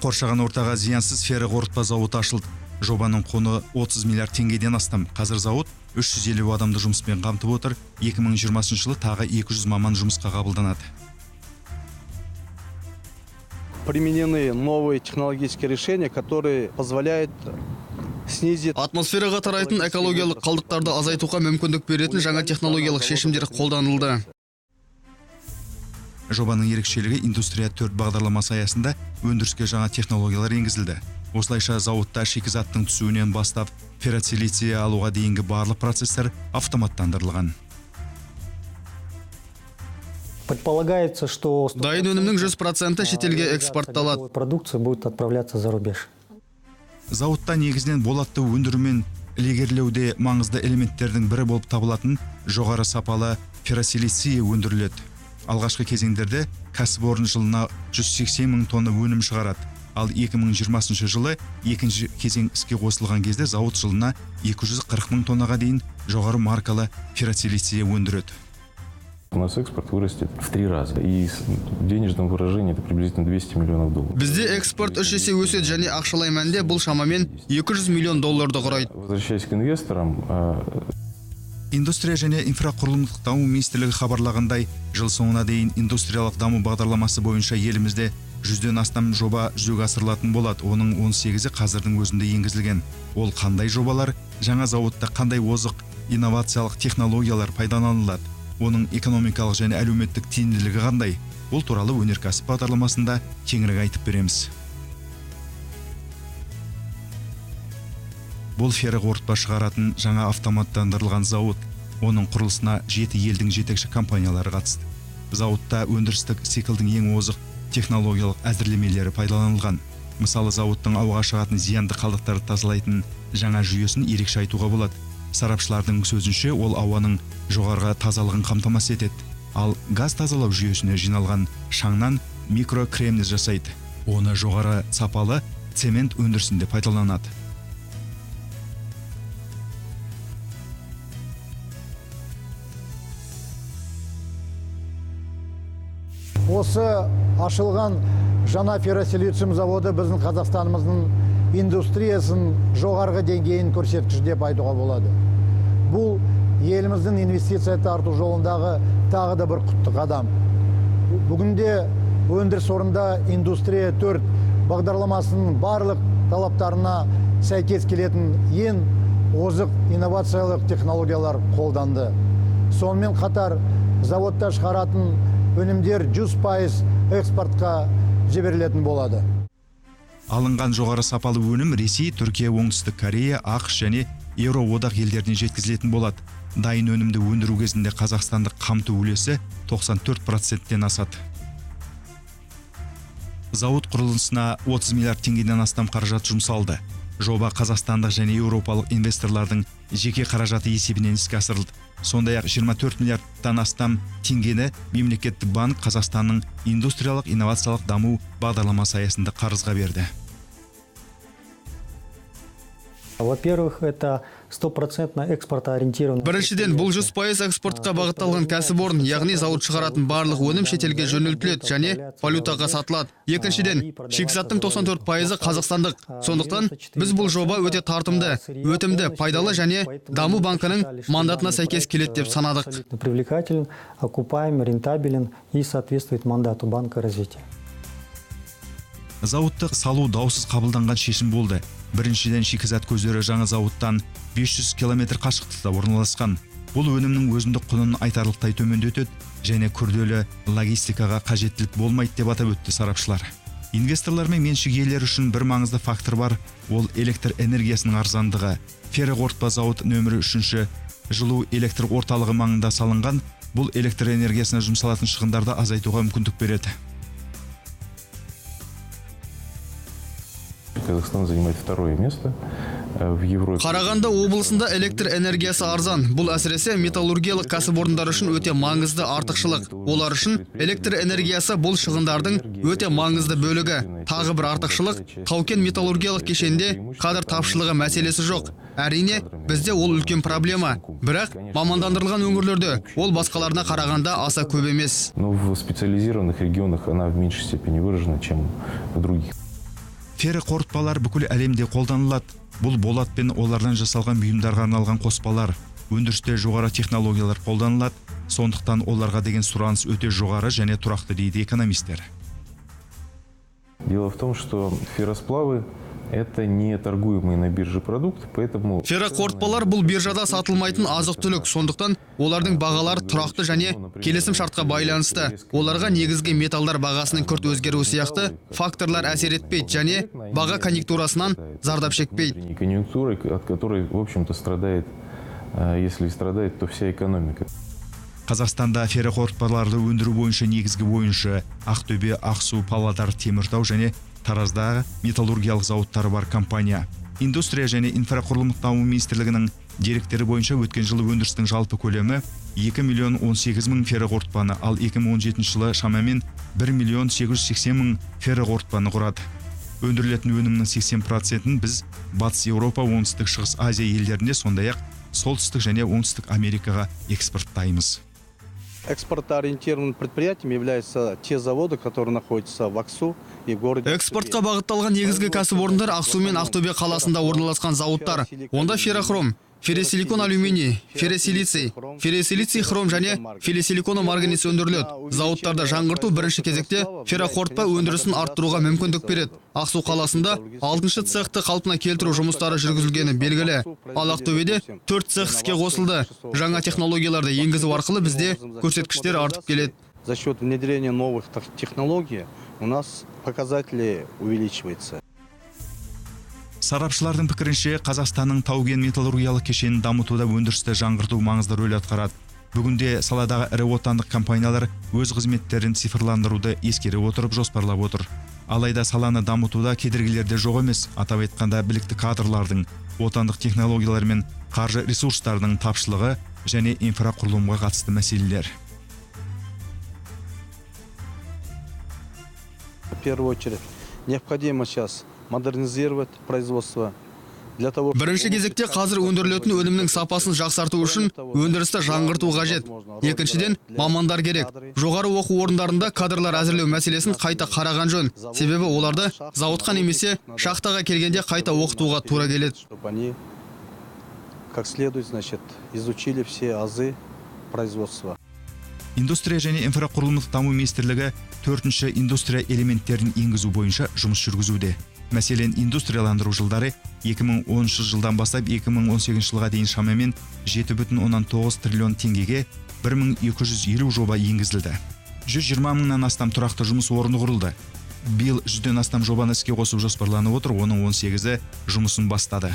Қоршаған ортаға зиянсыз ферроқорытпа зауыты ашылды. Жобаның құны 30 миллиард теңгеден астам. Қазір зауыт 350 адамды жұмыспен қамтып отыр. 2020 жылы тағы 200 маман жұмысқа қабылданады. Применены новые технологические решения, которые позволяют снизить атмосфераға тарайтын экологиялық қалдықтарды азайтуға мүмкіндік беретін жаңа технологиялық шешімдер қолданылды. Жобаның ерекшелігі индустрия 4 бағдарламасы аясында өндіріске жаңа технологиялар енгізілді. Осылайша зауытта шикізаттың түсуінен бастап ферроцилиций алуға дейінгі барлық процесстер автоматтандырылған. Предполагается, что дайын өнімнің 100% шетелге экспортталады. Продукция будет отправляться за рубеж. Зауытта негізінен болатты өндіру мен ілгерілеуде маңызды элементтердің бірі болып табылатын жоғары сапалы ферроцилиций өндіріледі. Алғашқы кезеңдерде кәсіпорын жылына 180 мың тонна өнім шығарады. Ал 2020 жылы екінші кезең іске қосылған кезде зауыт жылына 240 мың тоннаға дейін жоғары маркалы ферроцилиций өндіреді. У нас экспорт вырастет в 3 раза. И в денежном выражении это приблизительно 200 миллионов долларов. Бізде экспорт 3 есе өседі және ақшалай мәнде бұл шамамен 200 миллион долларды құрайды. Возвращаясь к инвесторам, Индустрия және инфрақұрылымдық даму министрлігі хабарлағандай, жыл соңына дейін индустриялық даму бағдарламасы бойынша елімізде 100-ден астам жоба жүзеге асырылатын болады. Оның 18-і қазірдің өзінде енгізілген. Ол қандай жобалар, жаңа зауытта қандай озық инновациялық технологиялар пайдаланылады? Оның экономикалық және әлеуметтік тиімділігі қандай? Бұл туралы өнеркәсіп бағдарламасында кеңірек айтып береміз. Бұл ферроқорытпа шығаратын жаңа автоматтандырылған зауыт. Оның құрылысына 7 елдің жетекші компаниялары қатысты. Зауытта өндірістік циклдің ең озық технологиялық әзірлемелері пайдаланылған. Мысалы, зауыттың ауаға шығатын зиянды қалдықтарды тазалайтын жаңа жүйесін ерекше айтуға болады. Сарапшылардың сөзінше, ол ауаның жоғарғы тазалығын қамтамасыз етеді. Ал газ тазалау жүйесіне жиналған шаңнан микрокремний жасайды. Оны жоғары сапалы цемент өндірісінде пайдаланады. Осы ашылған жаңа ферроцилиций заводы біздің Қазақстанымыздың индустриясын жоғарғы деңгейін көрсеткіш деп айтуға болады. Бұл еліміздің инвестиция тарту жолындағы тағы да бір құтты қадам. Бүгінде өндіріс орында индустрия 4 бағдарламасының барлық талаптарына сәйкес келетін ең озық инновациялық технологиялар қолданды. Сонымен қатар заводта шығаратын өнімдер 100% экспортқа жіберілетін болады. Алынған жоғары сапалы өнім Ресей, Түркия, Оңтүстік Корея, ақш және Еуроодақ елдеріне жеткізілетін болады. Дайын өнімді өндіру кезінде қазақстандық қамту үлесі 94%-тен асады. Зауыт құрылысына 30 миллиард теңгеден астам қаражат жұмсалды. Жоба қазақстандық және еуропалық инвесторлардың жеке қаражаты есебінен іске асырылды. Сондай-ақ 24 миллиардтан астам теңгені мемлекеттік банк Қазақстанның индустриялық инновациялық даму бағдарламасы аясында қарызға берді. Во-первых, это 100% экспортоориентированный. Біріншіден, бұл 100% экспортқа бағытталған кәсіпорын, яғни зауыт шығаратын барлық өнім шетелге жөнелтіледі және валютаға сатылады. Екіншіден, шикізаттың 94% қазақстандық. Сондықтан біз бұл жоба өте тартымды, өтімді, пайдалы және даму банкінің мандатына сәйкес келеді деп санадық. Привлекателен, окупаем, рентабелен и соответствует мандату банка развития. Зауытты салу даусыз қабылданған шешім болды. Біріншіден, шикізат көздері жаңа зауыттан 500 км қашықтықта орналасқан. Бұл өнімнің өзіндік құнын айтарлықтай төмендетеді және күрделі логистикаға қажеттілік болмайды деп атап өтті сарапшылар. Инвесторлар мен меншік иелері үшін бір маңызды фактор бар, ол электр энергиясының арзандығы. Ферроқорытпа зауыт нөмірі 3 жылу электр орталығы маңында салынған. Бұл электр энергиясына жұмсалатын шығындарды азайтуға мүмкіндік береді. Казахстан занимает 2-е место в Европе. Қарағанды облысында электр энергиясы арзан. Бұл әсіресе металлургиялық кәсіпорындар үшін өте маңызды артықшылық. Олар үшін электр энергиясы бұл шығындардың өте маңызды бөлігі. Тағы бір артықшылық, Қаукен металлургиялық кешенде кадр тапшылығы мәселесі жоқ. Әрине, бізде ол үлкен проблема. Бірақ мамандандырылған өңірлерде ол басқаларына қарағанда аса көп емес. Но в специализированных регионах она в меньшей степени выражена, чем в других. Ферроқорытпалар бүкіл әлемде қолданылады. Бұл болат пен олардан жасалған бұйымдарға арналған қоспалар. Өндірісте жоғары технологиялар қолданылады, сондықтан оларға деген сұраныс өте жоғары және тұрақты дейді экономистер. Дело в том, что ферросплавы это не торгуемый на бирже продукт, поэтому ферроқорытпалар бұл биржада сатылмайтын азық-түлік, сондықтан олардың бағалары тұрақты және келісім шартқа байланысты. Оларға негізгі металдар бағасының күрт өзгеруі сияқты факторлар әсер етпейді және баға конъюнктурасынан зардап шекпейді. Конъюнктура, от которой, в общем-то, страдает, если страдает, то вся экономика. Қазақстанда ферроқорытпаларды өндіру бойынша негізгі бойынша Ақтөбе, Ақсу, Павлодар, Теміртау және Тараздағы металлургиялық зауыттары бар компания. Индустрия және инфрақұрылымдық даму министрлігінің деректері бойынша өткен жылы өндірістің жалпы көлемі 2 миллион 18 мың ферроқорытпаны, ал 2017 жылы шамамен 1 миллион 880 мың ферроқорытпаны құрады. Өндірілетін өнімнің 80%-ін біз Батыс Еуропа, Оңтүстік Шығыс Азия елдеріне, сондай-ақ Солтүстік және Оңтүстік Америкаға экспорттаймыз. Экспортоориентированным предприятием являются те заводы, которые находятся в Аксу и в городе. Экспортқа бағытталған негізгі кәсіпорындар Ақсу мен Ақтөбе қаласында орналасқан зауыттар. Онда феррохром, ферросиликон алюминий, ферросилиций хром және ферросиликон марганец өндіріледі. Зауыттарды жаңғырту бірінші кезекте ферроқорытпа өндірісін арттыруға мүмкіндік береді. Ақсу қаласында 6-шы цехты қалпына келтіру жұмыстары жүргізілгені белгілі. Ал Ақтөбеде 4 цех іске қосылды. Жаңа технологияларды енгізу арқылы бізде көрсеткіштер артып келеді. За счет внедрения новых технологий у нас показатели увеличиваются. Сарапшылардың пікірінше, Қазақстанның тау-кен металлургиялық кешенін дамытуда өндірісті жаңғырту маңызды рөл атқарады. Бүгінде саладағы ірі отандық компаниялар өз қызметтерін цифрландыруды ескере отырып жоспарлап отыр. Алайда саланы дамытуда кедергілерде жоқ емес. Атап айтқанда білікті кадрлардың, отандық технологиялар мен қаржы ресурстарының тапшылығы және инфрақұрылымға қатысты мәселелер. В первую очередь, необходимо сейчас модернизировать производство. Бірінші кезекте қазір өндірілетін өнімнің сапасын жақсарту үшін өндірісті жаңғырту қажет. Екіншіден, мамандар керек. Жоғары оқу орындарында кадрлар әзірлеу мәселесін қайта қараған жөн. Себебі оларды зауытқа немесе шахтаға келгенде қайта оқытуға тура келеді. Они как следует, изучили все азы производства. Индустрия және инфрақұрылымдық даму министрлігі 4-ші индустрия элементтерін енгізу бойынша жұмыс жүргізуде. Мәселен, индустрияландыру жылдары 2010 жылдан бастап 2018 жылға дейін шамамен 7,9 триллион теңгеге 1250 жоба енгізілді. 120 мыңнан астам тұрақты жұмыс орны құрылды. Биыл 100-ден астам жобаны іске қосып жоспарланып отыр, оның 18-і жұмысын бастады.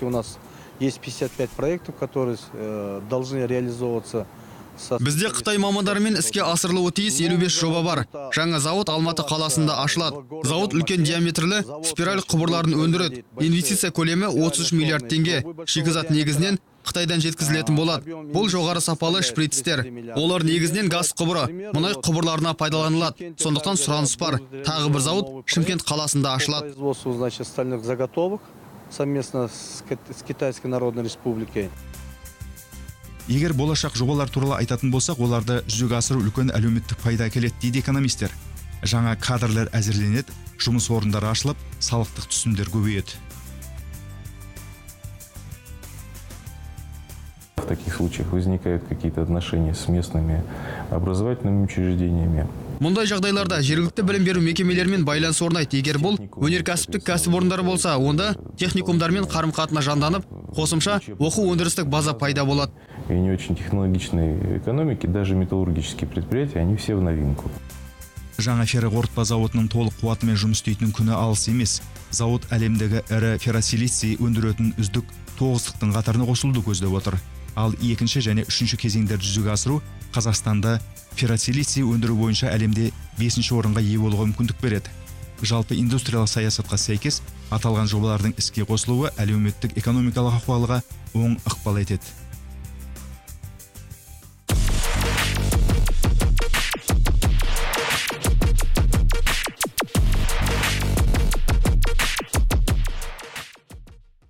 У нас есть 55 проектов, которые должны реализовываться. Бізде Қытай мамандарымен іске асырылуы тиіс 55 жоба бар. Жаңа зауыт Алматы қаласында ашылады. Зауыт үлкен диаметрлі спираль құбырларын өндіреді. Инвестиция көлемі 33 миллиард теңге. Шикізат негізінен Қытайдан жеткізілетін болады. Бұл жоғары сапалы шприцтер. Олар негізінен газ құбыры, мұнай құбырларына пайдаланылады. Сондықтан сұраныс бар. Тағы бір зауыт Шымкент қаласында ашылады. Стальных заготовок совместно с Китайской Народной Республикой. Егер болашақ жобалар туралы айтатын болсақ, оларды жүзеге асыру үлкен әлеуметтік пайда әкеледі дейді экономистер. Жаңа кадрлар әзірленеді, жұмыс орындары ашылып, салықтық түсімдер көбейеді. В таких случаях возникают какие-то отношения с местными образовательными учреждениями. Мұндай жағдайларда жергілікті білім беру мекемелерімен байланыс орнайды. Егер бұл өнеркәсіптік кәсіпорындар болса, онда техникумдармен қарым-қатынас жанданып, қосымша оқу өндірістік база пайда болады. И не очень технологичной экономики, даже металлургические предприятия, они все в новинку. Жаңа ферроқорытпа зауытының толық қуатымен жұмыс істейтін күні алыс емес. Зауыт әлемдегі ірі ферросилиций өндіретін үздік 9-тың қатарына қосылуды көздеп отыр. Ал 2-ші және 3-ші кезеңдерді жүзеге асыру Қазақстанда ферросилиций өндіру бойынша әлемде 5-ші орынға ие болуға мүмкіндік береді. Жалпы индустриялық саясатқа сәйкес аталған жобалардың іске қосылуы әлеуметтік экономикалық ахуалға оң ықпал етеді.